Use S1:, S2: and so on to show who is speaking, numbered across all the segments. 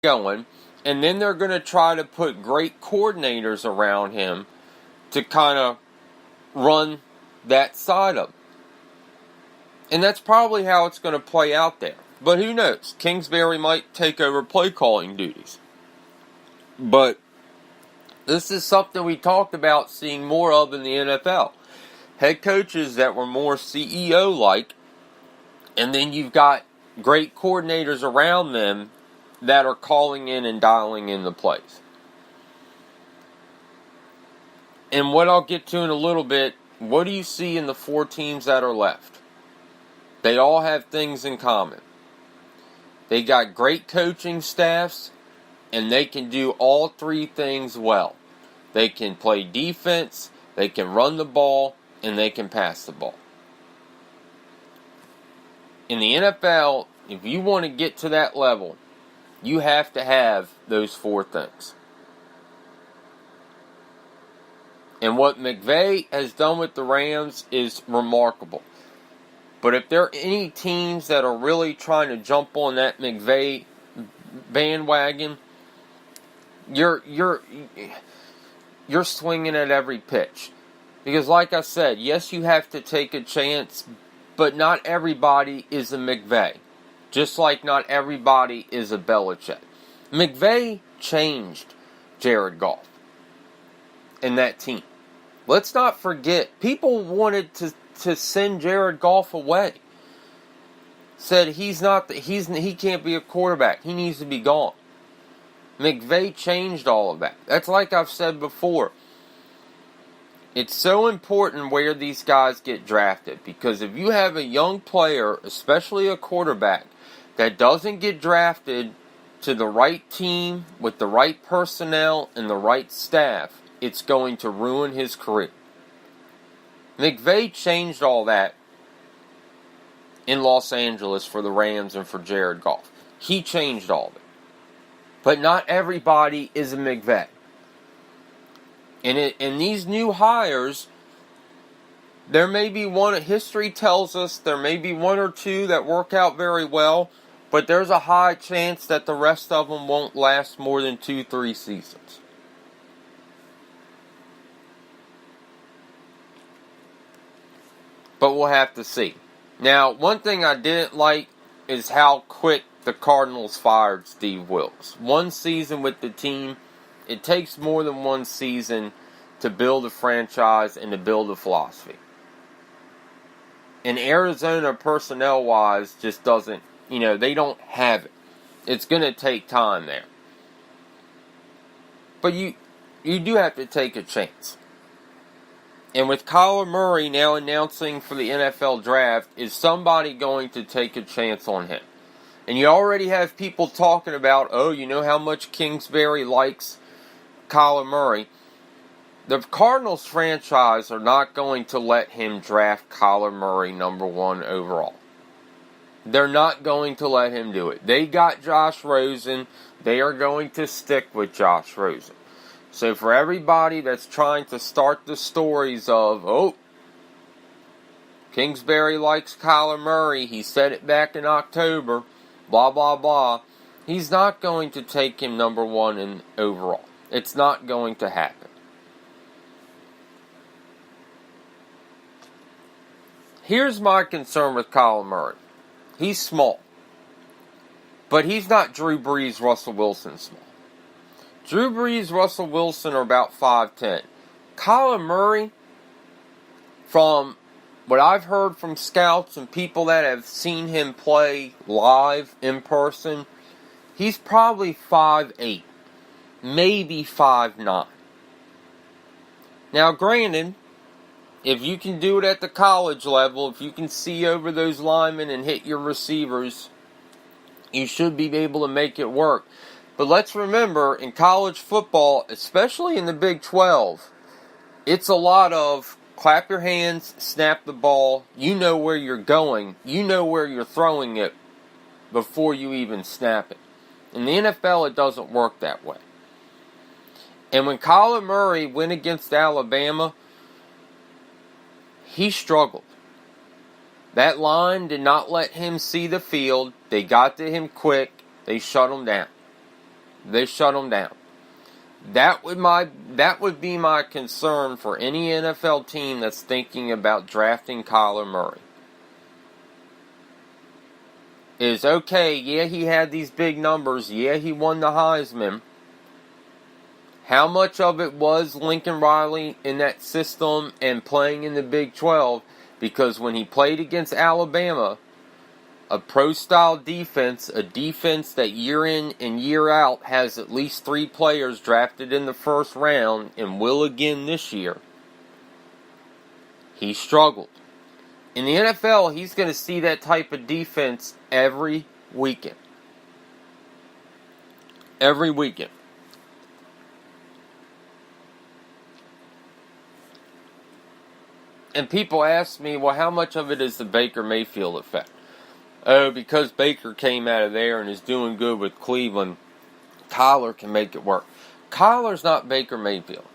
S1: going, and then they're going to try to put great coordinators around him to kind of run that side of him. And that's probably how it's going to play out there. But who knows? Kingsbury might take over play calling duties. But this is something we talked about seeing more of in the NFL. Head coaches that were more CEO-like, and then you've got great coordinators around them that are calling in and dialing in the plays. And what I'll get to in a little bit, what do you see in the 4 teams that are left? They all have things in common. They got great coaching staffs, and they can do all 3 things well. They can play defense, they can run the ball, and they can pass the ball. In the NFL, if you want to get to that level, you have to have those 4 things. And what McVay has done with the Rams is remarkable. But if there are any teams that are really trying to jump on that McVay bandwagon, you're swinging at every pitch. Because like I said, yes, you have to take a chance, but not everybody is a McVay. Just like not everybody is a Belichick. McVay changed Jared Goff and that team. Let's not forget, people wanted to send Jared Goff away. Said he can't be a quarterback. He needs to be gone. McVay changed all of that. That's like I've said before. It's so important where these guys get drafted, because if you have a young player, especially a quarterback, that doesn't get drafted to the right team with the right personnel and the right staff, it's going to ruin his career. McVay changed all that in Los Angeles for the Rams and for Jared Goff. He changed all of it. But not everybody is a McVay. And these new hires, there may be one, history tells us there may be 1 or 2 that work out very well, but there's a high chance that the rest of them won't last more than 2-3 seasons. But we'll have to see. Now, one thing I didn't like is how quick the Cardinals fired Steve Wilks. 1 season with the team. It takes more than 1 season to build a franchise and to build a philosophy. And Arizona, personnel-wise, just doesn't, they don't have it. It's going to take time there. But you do have to take a chance. And with Kyler Murray now announcing for the NFL draft, is somebody going to take a chance on him? And you already have people talking about, how much Kingsbury likes Kyler Murray. The Cardinals franchise are not going to let him draft Kyler Murray number 1 overall. They're not going to let him do it. They got Josh Rosen. They are going to stick with Josh Rosen. So for everybody that's trying to start the stories of, Kingsbury likes Kyler Murray, he said it back in October, blah, blah, blah, he's not going to take him number 1 in overall. It's not going to happen. Here's my concern with Kyler Murray. He's small. But he's not Drew Brees, Russell Wilson small. Drew Brees, Russell Wilson are about 5'10". Kyler Murray, from what I've heard from scouts and people that have seen him play live in person, he's probably 5'8", maybe 5'9". Now, granted, if you can do it at the college level, if you can see over those linemen and hit your receivers, you should be able to make it work. But let's remember, in college football, especially in the Big 12, it's a lot of clap your hands, snap the ball, you know where you're going, you know where you're throwing it before you even snap it. In the NFL, it doesn't work that way. And when Kyler Murray went against Alabama, he struggled. That line did not let him see the field. They got to him quick. They shut him down. They shut them down. That would be my concern for any NFL team that's thinking about drafting Kyler Murray. Is okay, yeah, he had these big numbers, yeah, he won the Heisman. How much of it was Lincoln Riley in that system and playing in the Big 12? Because when he played against Alabama, a pro-style defense, a defense that year in and year out has at least 3 players drafted in the first round and will again this year, he struggled. In the NFL, he's going to see that type of defense every weekend. Every weekend. And people ask me, well, how much of it is the Baker Mayfield effect? Oh, because Baker came out of there and is doing good with Cleveland, Kyler can make it work. Kyler's not Baker Mayfield.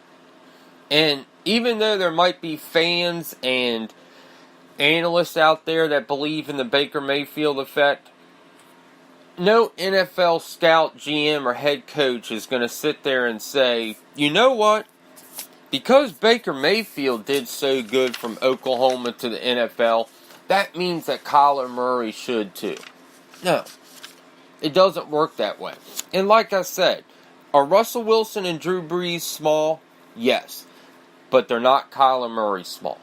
S1: And even though there might be fans and analysts out there that believe in the Baker Mayfield effect, no NFL scout, GM, or head coach is going to sit there and say, you know what? Because Baker Mayfield did so good from Oklahoma to the NFL, that means that Kyler Murray should too. No. It doesn't work that way. And like I said, are Russell Wilson and Drew Brees small? Yes. But they're not Kyler Murray small.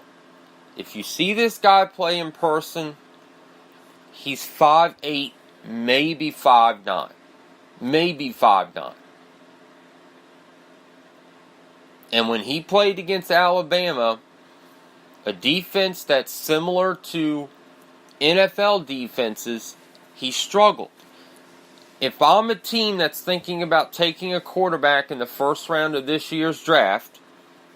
S1: If you see this guy play in person, he's 5'8", maybe 5'9". Maybe 5'9". And when he played against Alabama, a defense that's similar to NFL defenses, he struggled. If I'm a team that's thinking about taking a quarterback in the first round of this year's draft,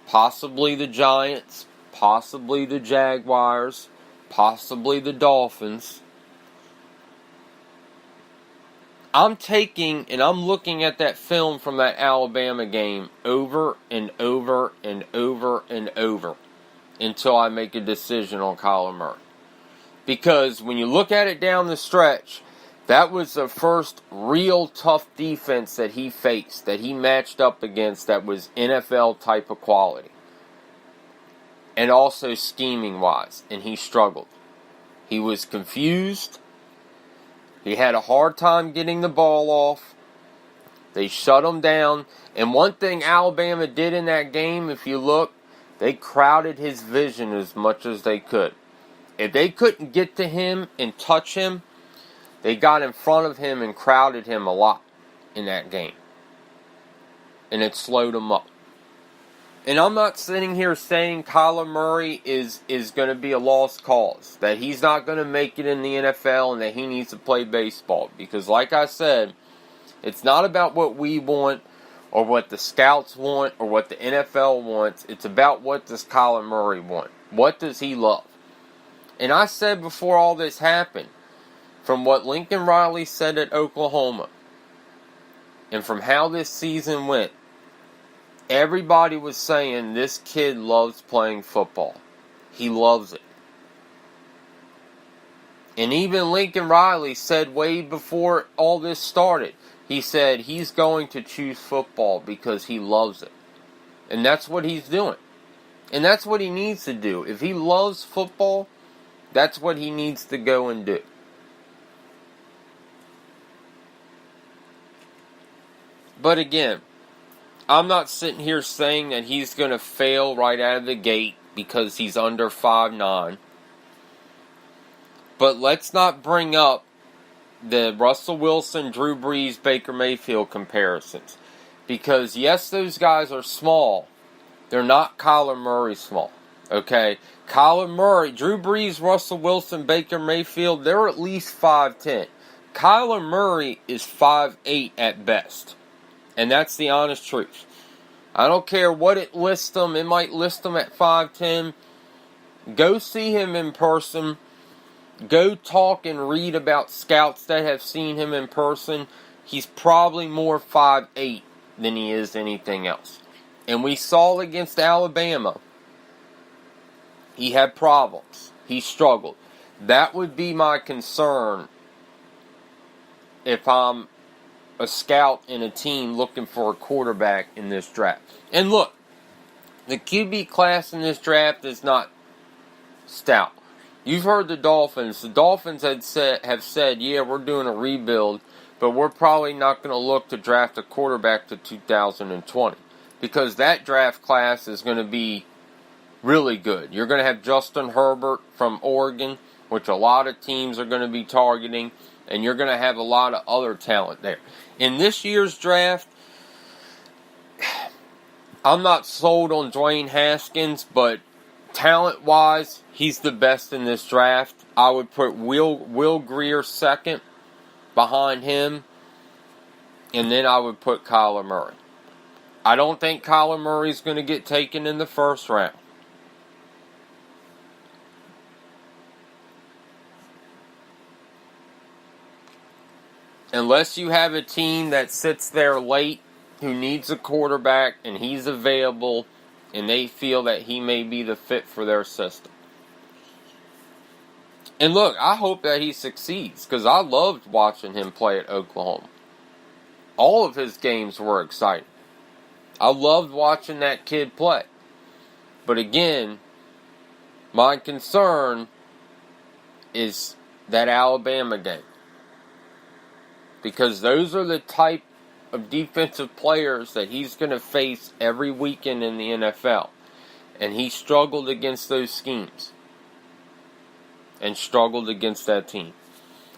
S1: possibly the Giants, possibly the Jaguars, possibly the Dolphins, I'm taking and I'm looking at that film from that Alabama game over and over and over and over until I make a decision on Kyler Murray. Because when you look at it down the stretch, that was the first real tough defense that he faced, that he matched up against, that was NFL type of quality. And also scheming-wise, and he struggled. He was confused. He had a hard time getting the ball off. They shut him down. And one thing Alabama did in that game, if you look, they crowded his vision as much as they could. If they couldn't get to him and touch him, they got in front of him and crowded him a lot in that game. And it slowed him up. And I'm not sitting here saying Kyler Murray is going to be a lost cause, that he's not going to make it in the NFL and that he needs to play baseball. Because like I said, it's not about what we want or what the scouts want or what the NFL wants. It's about what does Kyler Murray want. What does he love? And I said before all this happened, from what Lincoln Riley said at Oklahoma, and from how this season went, everybody was saying this kid loves playing football. He loves it. And even Lincoln Riley said way before all this started, he said he's going to choose football because he loves it. And that's what he's doing. And that's what he needs to do. If he loves football, that's what he needs to go and do. But again, I'm not sitting here saying that he's going to fail right out of the gate because he's under 5'9". But let's not bring up the Russell Wilson, Drew Brees, Baker Mayfield comparisons. Because yes, those guys are small. They're not Kyler Murray small. Okay? Kyler Murray, Drew Brees, Russell Wilson, Baker Mayfield, they're at least 5'10". Kyler Murray is 5'8" at best. And that's the honest truth. I don't care what it lists them. It might list them at 5'10". Go see him in person. Go talk and read about scouts that have seen him in person. He's probably more 5'8" than he is anything else. And we saw against Alabama, he had problems. He struggled. That would be my concern if I'm a scout and a team looking for a quarterback in this draft. And look, the QB class in this draft is not stout. You've heard the Dolphins. The Dolphins have said, yeah, we're doing a rebuild, but we're probably not going to look to draft a quarterback to 2020 because that draft class is going to be really good. You're going to have Justin Herbert from Oregon, which a lot of teams are going to be targeting, and you're going to have a lot of other talent there. In this year's draft, I'm not sold on Dwayne Haskins, but talent-wise, he's the best in this draft. I would put Will Grier second behind him, and then I would put Kyler Murray. I don't think Kyler Murray's going to get taken in the first round. Unless you have a team that sits there late who needs a quarterback and he's available and they feel that he may be the fit for their system. And look, I hope that he succeeds because I loved watching him play at Oklahoma. All of his games were exciting. I loved watching that kid play. But again, my concern is that Alabama game. Because those are the type of defensive players that he's going to face every weekend in the NFL. And he struggled against those schemes. And struggled against that team.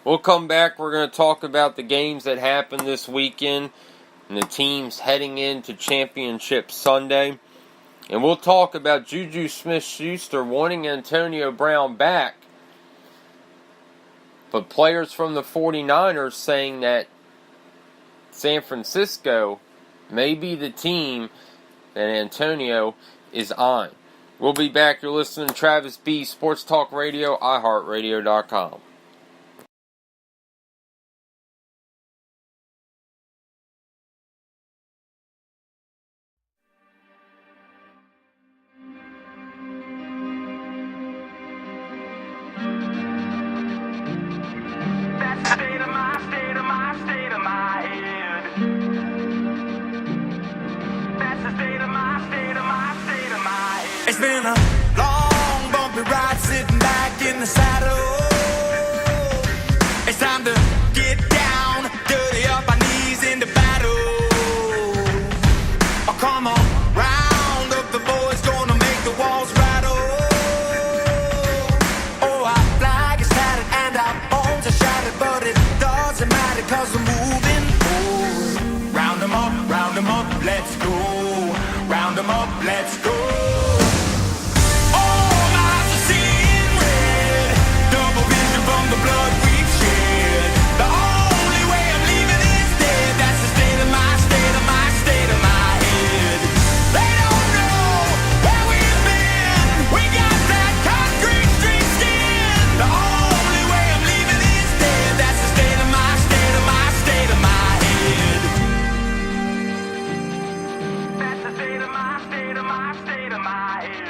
S1: We'll come back. We're going to talk about the games that happened this weekend. And the teams heading into Championship Sunday. And we'll talk about Juju Smith-Schuster wanting Antonio Brown back. But players from the 49ers saying that San Francisco may be the team that Antonio is eyeing. We'll be back. You're listening to Travis B. Sports Talk Radio, iHeartRadio.com.
S2: It's been a long, bumpy ride sitting back in the saddle. It's time to get down, dirty up our knees into battle. Oh, come on, round up the boys, gonna make the walls rattle. Oh, our flag is tattered and our bones are shattered, but it doesn't matter cause we're moving forward. Round them up, let's go. Round them up, let's go.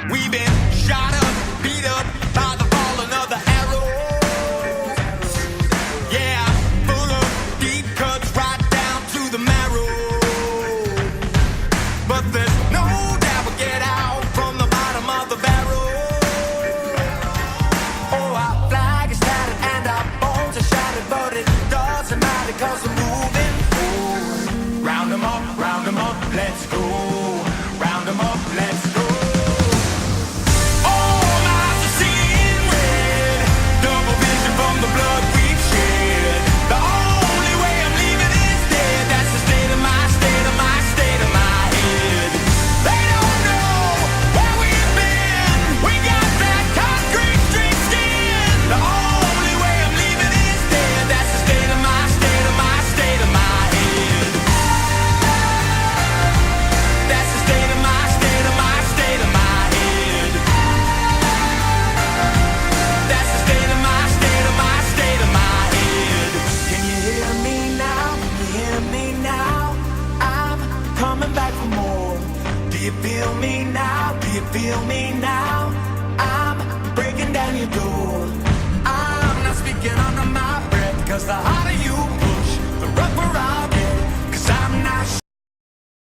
S2: We've been shot up, beat up by the falling of the arrows. Yeah, full of deep cuts right down to the marrow. But there's no doubt we'll get out from the bottom of the barrel. Oh, our flag is tattered and our bones are shattered, but it doesn't matter cause we're moving forward. Round them up, let's go. Round them up, let's go. Feel me now, I'm breaking down your door. I'm not speaking under my breath, cause the harder you